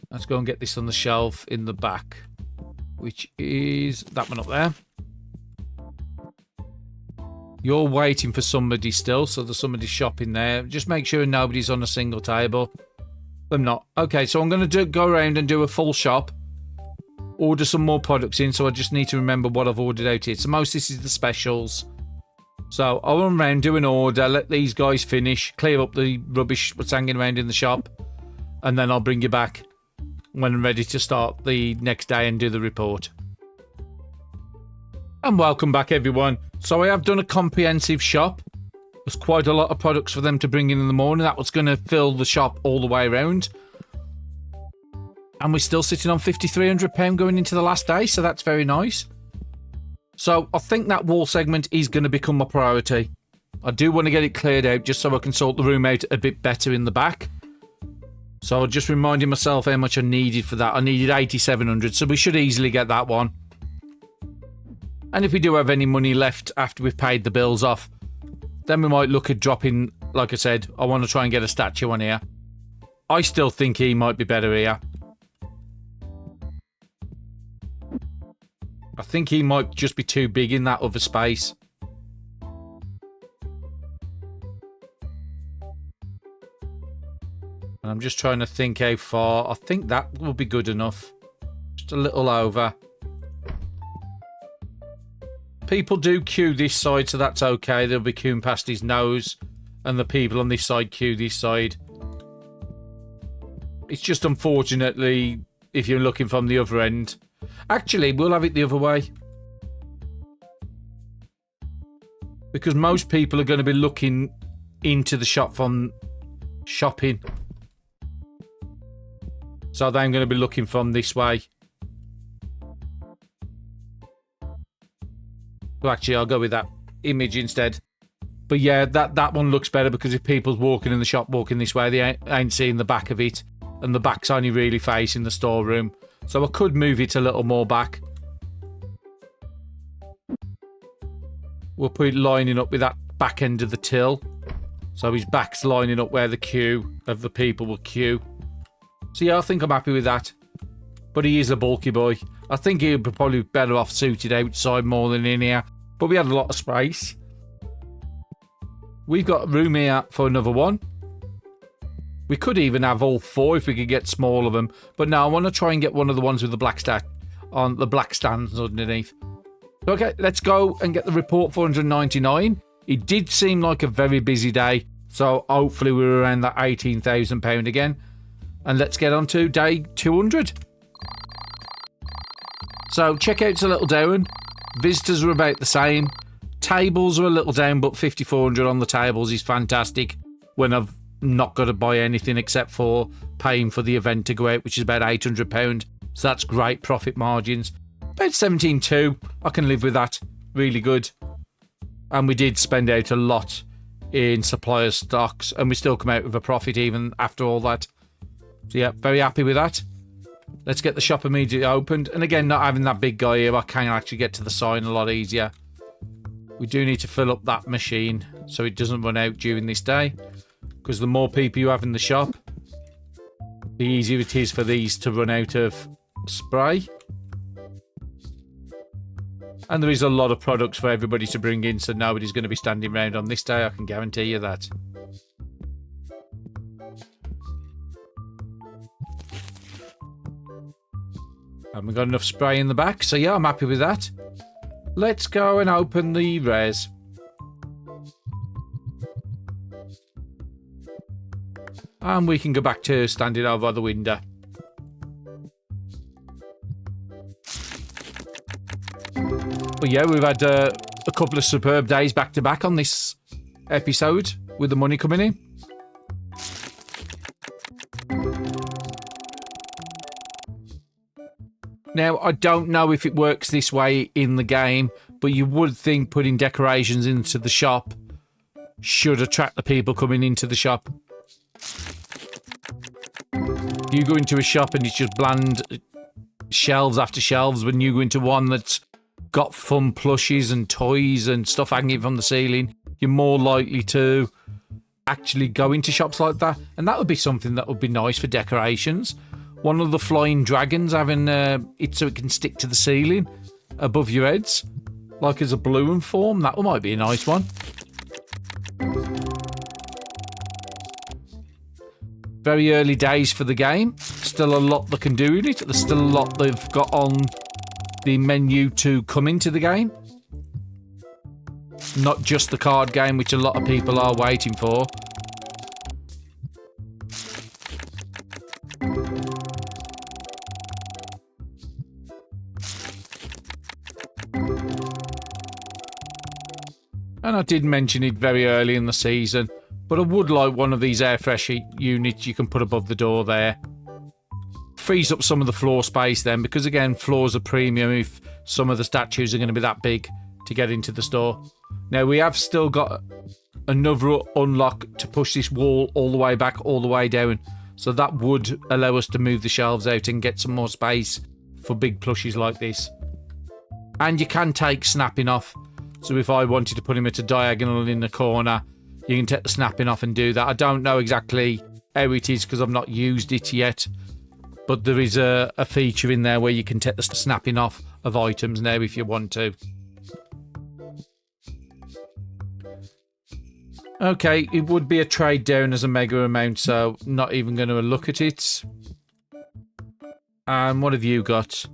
Let's go and get this on the shelf in the back, which is that one up there. You're waiting for somebody still, so there's somebody shopping there. Just make sure nobody's on a single table. I'm not. Okay, so I'm going to go around and do a full shop. Order some more products in, so I just need to remember what I've ordered out here. So most of this is the specials. So I'll run around, do an order, let these guys finish, clear up the rubbish what's hanging around in the shop, and then I'll bring you back when I'm ready to start the next day and do the report. And welcome back, everyone. So I have done a comprehensive shop. There's quite a lot of products for them to bring in the morning. That was going to fill the shop all the way around. And we're still sitting on £5,300 going into the last day, so that's very nice. So I think that wall segment is going to become my priority. I do want to get it cleared out just so I can sort the room out a bit better in the back. So I'm just reminding myself how much I needed for that. I needed 8,700, so we should easily get that one. And if we do have any money left after we've paid the bills off, then we might look at dropping, like I said, I want to try and get a statue on here. I still think he might be better here. I think he might just be too big in that other space. And I'm just trying to think how far. I think that will be good enough. Just a little over. People do queue this side, so that's okay. They'll be queuing past his nose. And the people on this side queue this side. It's just unfortunately, if you're looking from the other end. Actually, we'll have it the other way. Because most people are going to be looking into the shop from shopping. So they're going to be looking from this way. Well, actually, I'll go with that image instead. But yeah, that one looks better because if people's walking in the shop, walking this way, they ain't seeing the back of it. And the back's only really facing the storeroom. So I could move it a little more back. We'll put it lining up with that back end of the till. So his back's lining up where the queue of the people will queue. So yeah, I think I'm happy with that. But he is a bulky boy. I think he'd be probably better off suited outside more than in here. But we had a lot of space. We've got room here for another one. We could even have all 4 if we could get small of them. But no, I want to try and get one of the ones with the black stack on the black stands underneath. Okay, let's go and get the report 499. It did seem like a very busy day. So hopefully we're around that £18,000 again. And let's get on to day 200. So checkout's a little down. Visitors are about the same. Tables are a little down, but 5,400 on the tables is fantastic. When I've not got to buy anything except for paying for the event to go out, which is about £800. So that's great profit margins. About 17.2. I can live with that. Really good. And we did spend out a lot in supplier stocks, and we still come out with a profit even after all that. So yeah, very happy with that. Let's get the shop immediately opened. And again, not having that big guy here, I can actually get to the sign a lot easier. We do need to fill up that machine so it doesn't run out during this day. Because the more people you have in the shop, the easier it is for these to run out of spray. And there is a lot of products for everybody to bring in, so nobody's going to be standing around on this day, I can guarantee you that. And we've got enough spray in the back, so yeah, I'm happy with that. Let's go and open the rares. And we can go back to standing over the window. But yeah, we've had a couple of superb days back to back on this episode with the money coming in. Now, I don't know if it works this way in the game, but you would think putting decorations into the shop should attract the people coming into the shop. You go into a shop and it's just bland shelves after shelves. When you go into one that's got fun plushies and toys and stuff hanging from the ceiling, you're more likely to actually go into shops like that. And that would be something that would be nice for decorations. One of the flying dragons having it so it can stick to the ceiling above your heads, like as a balloon form. That might be a nice one. Very early days for the game. Still a lot that can do in it. There's still a lot they've got on the menu to come into the game. Not just the card game, which a lot of people are waiting for. And I did mention it very early in the season, but I would like one of these air fresher units you can put above the door there. Frees up some of the floor space then, because again, floors are premium if some of the statues are going to be that big to get into the store. Now, we have still got another unlock to push this wall all the way back, all the way down. So that would allow us to move the shelves out and get some more space for big plushies like this. And you can take snapping off. So if I wanted to put him at a diagonal in the corner, you can take the snapping off and do that. I don't know exactly how it is because I've not used it yet. But there is a feature in there where you can take the snapping off of items now if you want to. Okay, it would be a trade down as a mega amount, so not even going to look at it. And what have you got?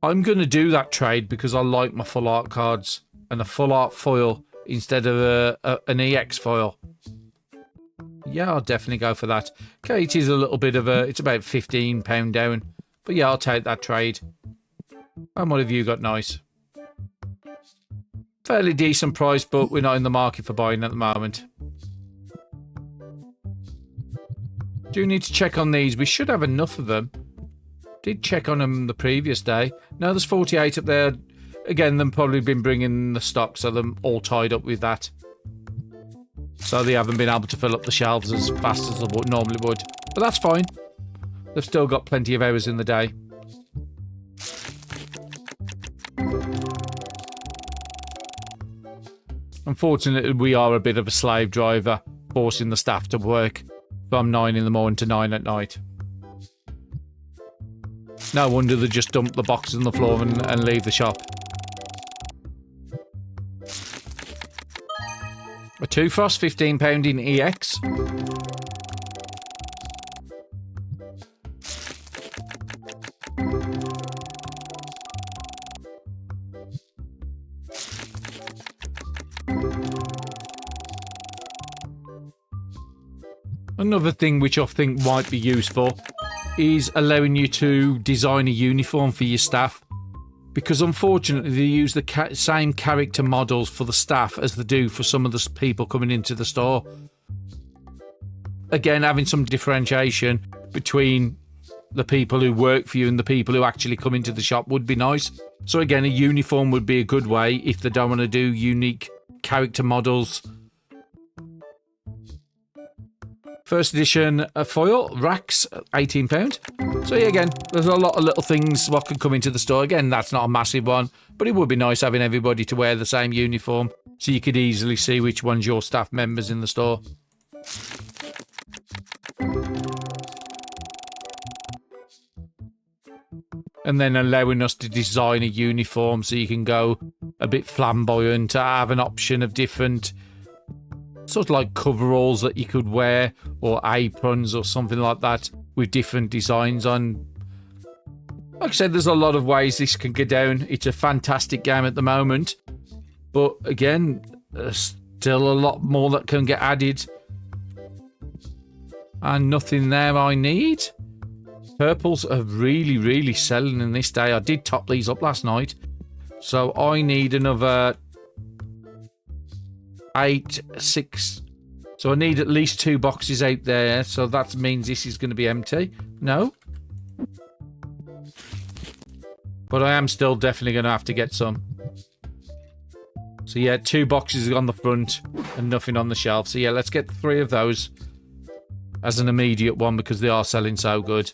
I'm going to do that trade because I like my full art cards and a full art foil instead of an EX foil. Yeah, I'll definitely go for that. Okay, it is a little bit of a... It's about £15 down. But yeah, I'll take that trade. And what have you got nice? Fairly decent price, but we're not in the market for buying at the moment. Do need to check on these. We should have enough of them. Did check on them the previous day. No, there's 48 up there. Again, they've probably been bringing the stock, so they're all tied up with that. So they haven't been able to fill up the shelves as fast as they normally would. But that's fine. They've still got plenty of hours in the day. Unfortunately, we are a bit of a slave driver, forcing the staff to work from 9 in the morning to 9 at night. No wonder they just dump the boxes on the floor and leave the shop. A 2 Frost, £15 in EX. Another thing which I think might be useful is allowing you to design a uniform for your staff. Because unfortunately they use the same character models for the staff as they do for some of the people coming into the store. Again, having some differentiation between the people who work for you and the people who actually come into the shop would be nice. So again, a uniform would be a good way if they don't want to do unique character models. First edition foil, racks, £18. So yeah, again, there's a lot of little things what could come into the store. Again, that's not a massive one, but it would be nice having everybody to wear the same uniform so you could easily see which one's your staff members in the store. And then allowing us to design a uniform so you can go a bit flamboyant, to have an option of different sort of like coveralls that you could wear or aprons or something like that. with different designs on. Like I said, there's a lot of ways this can go down. It's a fantastic game at the moment. But again, there's still a lot more that can get added. And nothing there I need. Purples are really, really selling in this day. I did top these up last night. So I need another 8, 6. So I need at least 2 boxes out there. So that means this is going to be empty. No. But I am still definitely going to have to get some. So yeah, 2 boxes on the front and nothing on the shelf. So yeah, let's get 3 of those as an immediate one because they are selling so good.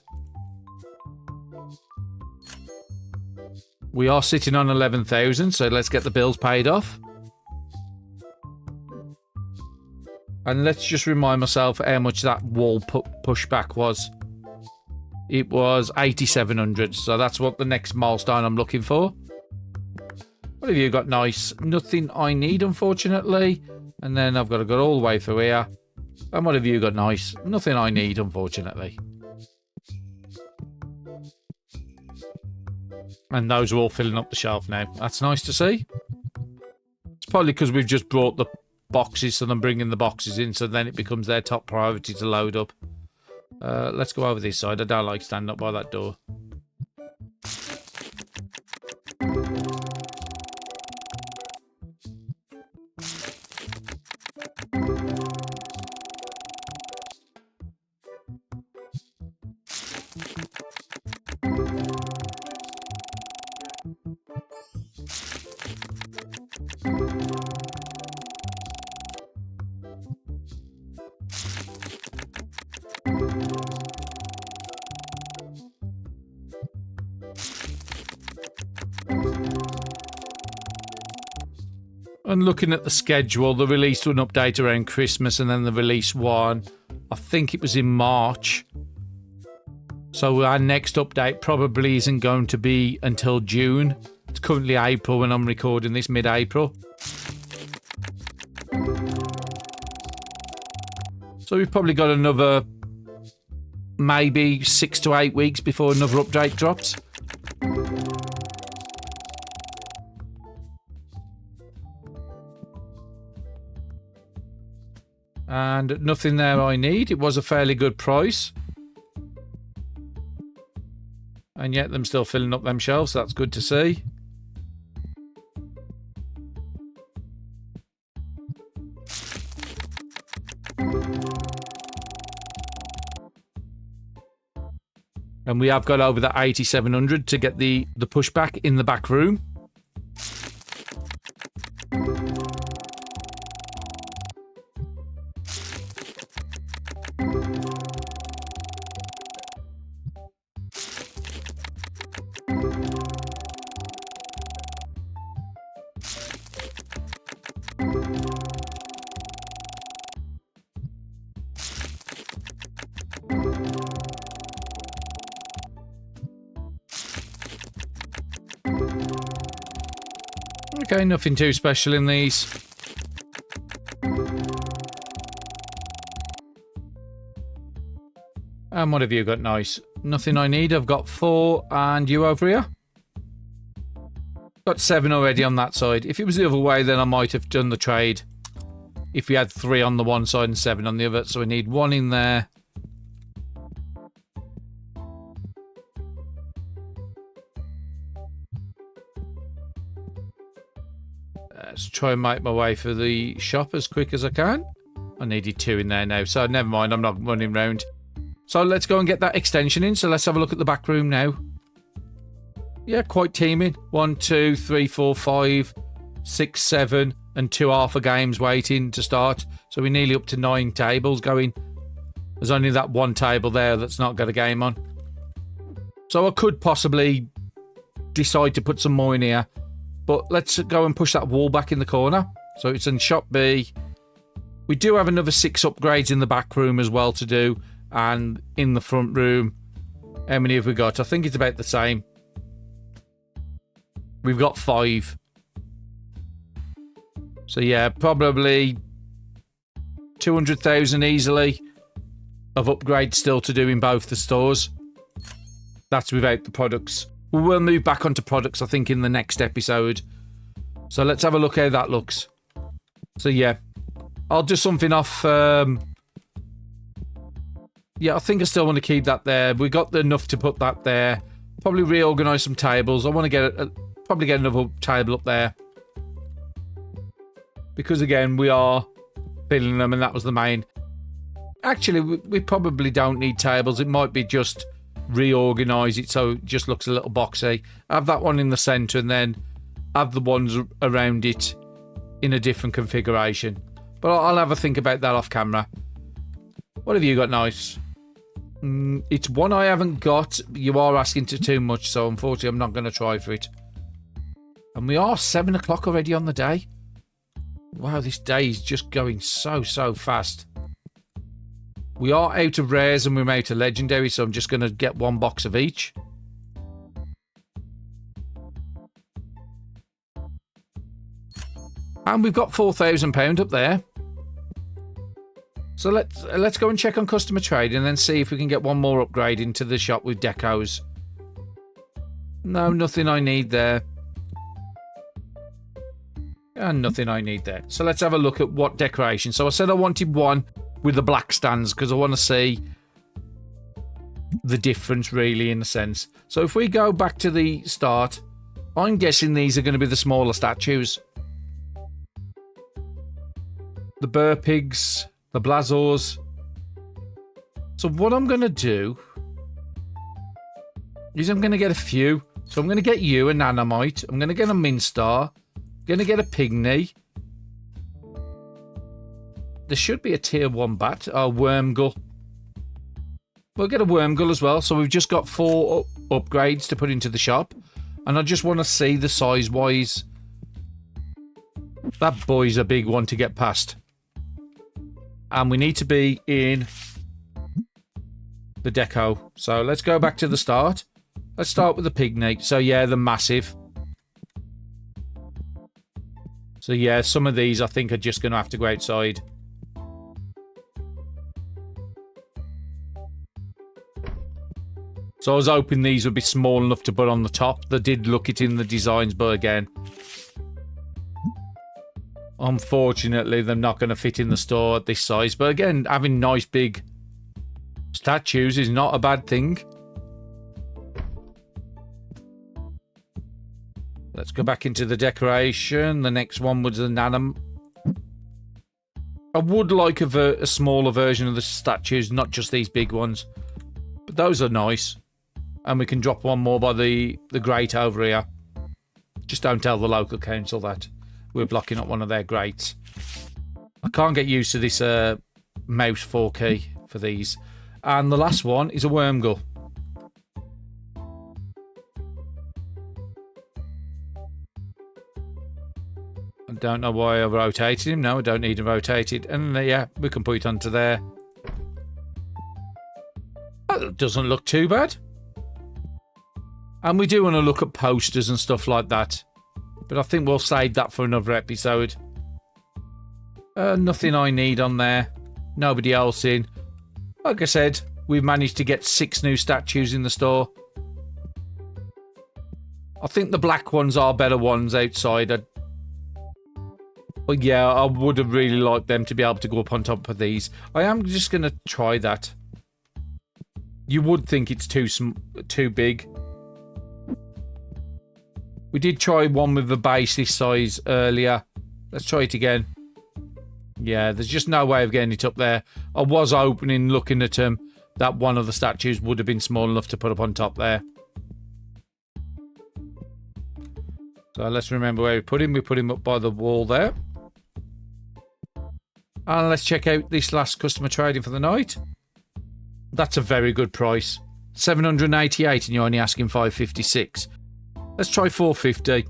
We are sitting on 11,000, so let's get the bills paid off. And let's just remind myself how much that wall pushback was. It was 8,700, so that's what the next milestone I'm looking for. What have you got? Nice. Nothing I need, unfortunately. And then I've got to go all the way through here. And what have you got? Nice. Nothing I need, unfortunately. And those are all filling up the shelf now. That's nice to see. It's probably because we've just brought the boxes, so I'm bringing the boxes in, so then it becomes their top priority to load up. Let's go over this side. I don't like standing up by that door. And looking at the schedule, the release to an update around Christmas and then the release one, I think it was in March. So our next update probably isn't going to be until June. It's currently April when I'm recording this, mid-April. So we've probably got another maybe 6 to 8 weeks before another update drops. And nothing there I need. It was a fairly good price. And yet them still filling up them shelves. That's good to see. And we have got over that 8,700 to get the pushback in the back room. Okay, nothing too special in these. And what have you got? Nice. Nothing I need. I've got 4. And you over here? Got 7 already on that side. If it was the other way, then I might have done the trade. If we had 3 on the one side and 7 on the other. So we need 1 in there. Let's try and make my way for the shop as quick as I can. I needed 2 in there now, so never mind, I'm not running round. So let's go and get that extension in. So let's have a look at the back room now. Yeah, quite teeming. 1, 2, 3, 4, 5, 6, 7, and 2 alpha games waiting to start. So we're nearly up to 9 tables going. There's only that 1 table there that's not got a game on. So I could possibly decide to put some more in here. But let's go and push that wall back in the corner. So it's in shop B. We do have another 6 upgrades in the back room as well to do. And in the front room, how many have we got? I think it's about the same. We've got 5. So yeah, probably 200,000 easily. of upgrades still to do in both the stores. That's without the products. We will move back onto products, I think, in the next episode. So let's have a look how that looks. So yeah, I'll do something off. Yeah, I think I still want to keep that there. We got enough to put that there. Probably reorganise some tables. I want to get probably get another table up there. Because again, we are filling them and that was the main. Actually, we probably don't need tables. It might be just reorganise it so it just looks a little boxy. Have that one in the centre and then have the ones around it in a different configuration. But I'll have a think about that off camera. What have you got nice? It's one I haven't got. You are asking for too much, so unfortunately I'm not going to try for it. And we are 7 o'clock already on the day. Wow, this day is just going so fast. We are out of rares and we're out of legendary, so I'm just going to get one box of each. And we've got £4,000 up there. So let's go and check on customer trade and then see if we can get one more upgrade into the shop with decos. No, nothing I need there. And nothing I need there. So let's have a look at what decoration. So I said I wanted one with the black stands because I want to see the difference really in a sense. So if we go back to the start, I'm guessing these are going to be the smaller statues. The Burr Pigs, the Blazors. So what I'm going to do is I'm going to get a few. So I'm going to get you a Nanomite. I'm going to get a Minstar. I'm going to get a Pygmy. There should be a tier 1 bat. Oh, Wormgull. We'll get a Wormgull as well. So we've just got 4 upgrades to put into the shop. And I just want to see the size-wise. That boy's a big one to get past. And we need to be in the deco. So let's go back to the start. Let's start with the Pygmy. So yeah, the massive. So yeah, some of these I think are just going to have to go outside. So I was hoping these would be small enough to put on the top. They did look it in the designs, but again, unfortunately, they're not going to fit in the store at this size. But again, having nice big statues is not a bad thing. Let's go back into the decoration. The next one was the Nanom. I would like a smaller version of the statues, not just these big ones. But those are nice. And we can drop one more by the grate over here. Just don't tell the local council that we're blocking up one of their grates. I can't get used to this mouse 4 key for these. And the last one is a Wormgull. I don't know why I rotated him. No, I don't need him rotated. And yeah, we can put it onto there. That doesn't look too bad. And we do want to look at posters and stuff like that. But I think we'll save that for another episode. Nothing I need on there. Nobody else in. Like I said, we've managed to get 6 new statues in the store. I think the black ones are better ones outside. But yeah, I would have really liked them to be able to go up on top of these. I am just going to try that. You would think it's too big. We did try one with the base this size earlier. Let's try it again. Yeah, there's just no way of getting it up there. I was opening, looking at them, that one of the statues would have been small enough to put up on top there. So let's remember where we put him. We put him up by the wall there. And let's check out this last customer trading for the night. That's a very good price. 788 and you're only asking 556. Let's try 450.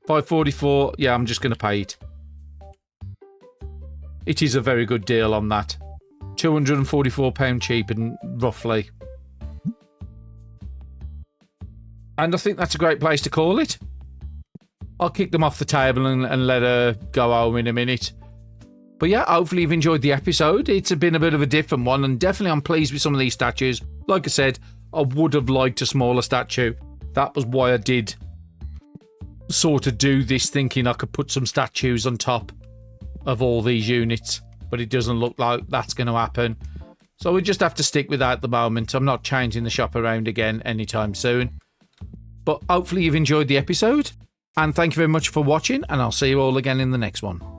544. Yeah, I'm just going to pay it. It is a very good deal on that. £244 cheaper, roughly. And I think that's a great place to call it. I'll kick them off the table and let her go home in a minute. But yeah, hopefully you've enjoyed the episode. It's been a bit of a different one, and definitely I'm pleased with some of these statues. Like I said, I would have liked a smaller statue. That was why I did sort of do this, thinking I could put some statues on top of all these units. But it doesn't look like that's going to happen. So we just have to stick with that at the moment. I'm not changing the shop around again anytime soon. But hopefully you've enjoyed the episode. And thank you very much for watching, and I'll see you all again in the next one.